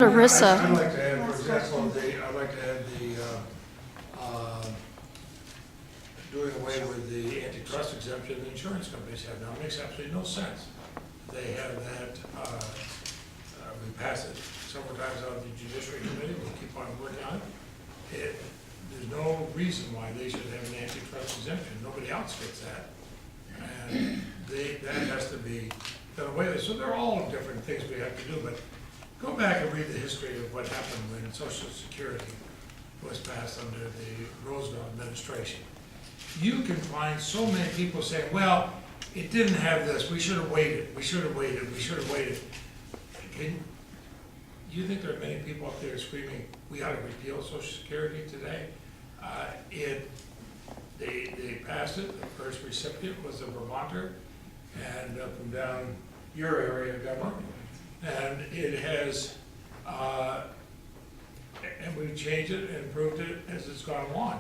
ERISA. I'd like to add, for example, I'd like to add doing away with the antitrust exemption the insurance companies have now. It makes absolutely no sense. They have that, we passed it several times out of the Judiciary Committee, we'll keep on working on it. There's no reason why they should have an antitrust exemption. Nobody else gets that. And that has to be done away with. So they're all different things we have to do, but go back and read the history of what happened when Social Security was passed under the Roosevelt administration. You can find so many people saying, well, it didn't have this, we should have waited, we should have waited, we should have waited. You think there are many people up there screaming, we ought to repeal Social Security today? They passed it, the first recipient was a Vermonter, and from down your area of government. And it has, and we've changed it and improved it as it's gone along.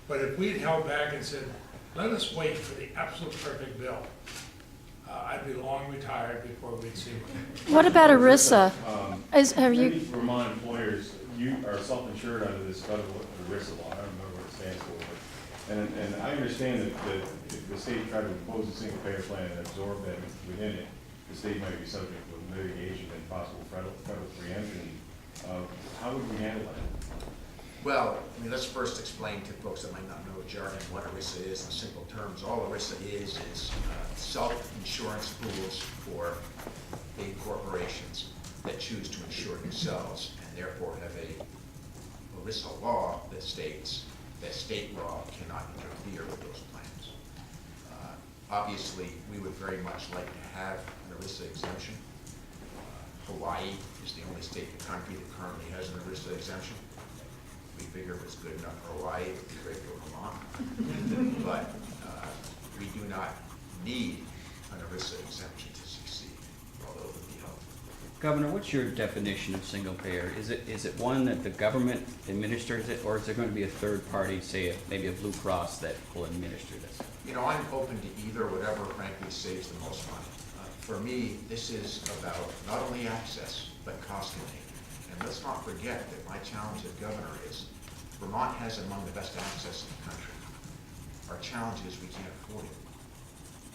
But if we'd held back and said, let us wait for the absolute perfect bill, I'd be long retired before we'd see one. What about ERISA? Many Vermont employers, you are self-insured under this federal ERISA law. I don't remember what it stands for. And I understand that if the state tried to impose a single payer plan and absorb that within it, the state might be subject to litigation and possible federal preemption. How would we handle that? Well, I mean, let's first explain to folks that might not know jargon what ERISA is in simple terms. All ERISA is self-insurance pools for big corporations that choose to insure themselves and therefore have a ERISA law that states that state law cannot interfere with those plans. Obviously, we would very much like to have an ERISA exemption. Hawaii is the only state in the country that currently has an ERISA exemption. We figure if it's good enough for Hawaii, it would be great for Vermont. But we do not need an ERISA exemption to succeed, although it would be helpful. Governor, what's your definition of single payer? Is it one that the government administers it, or is there going to be a third party, say maybe a Blue Cross, that will administer this? You know, I'm open to either, whatever frankly saves the most money. For me, this is about not only access, but cost containment. And let's not forget that my challenge as governor is Vermont has among the best access in the country. Our challenge is we can't afford it.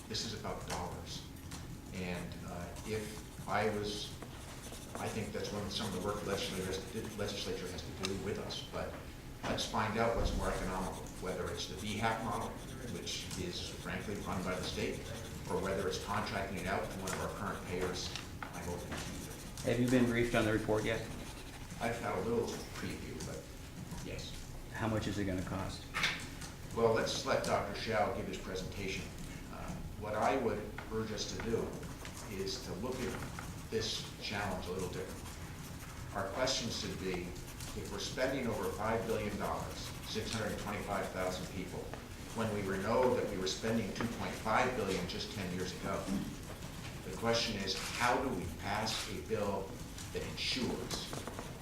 This is about dollars. And I think that's some of the work the legislature has to do with us. But let's find out what's more economical, whether it's the VHAP model, which is frankly run by the state, or whether it's contracting it out to one of our current payers. I'm open to either. Have you been briefed on the report yet? I've had a little preview, but yes. How much is it going to cost? Well, let's let Dr. Shao give his presentation. What I would urge us to do is to look at this challenge a little different. Our question should be, if we're spending over $5 billion, 625,000 people, when we know that we were spending $2.5 billion just 10 years ago, the question is, how do we pass a bill that ensures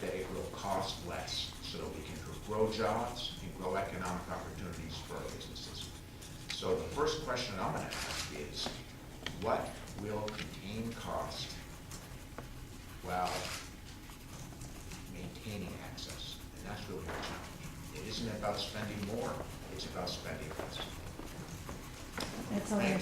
that it will cost less so that we can grow jobs and grow economic opportunities for our businesses? So the first question I'm going to ask is, what will contain cost while maintaining access? And that's really our challenge. It isn't about spending more, it's about spending less. That's all I have.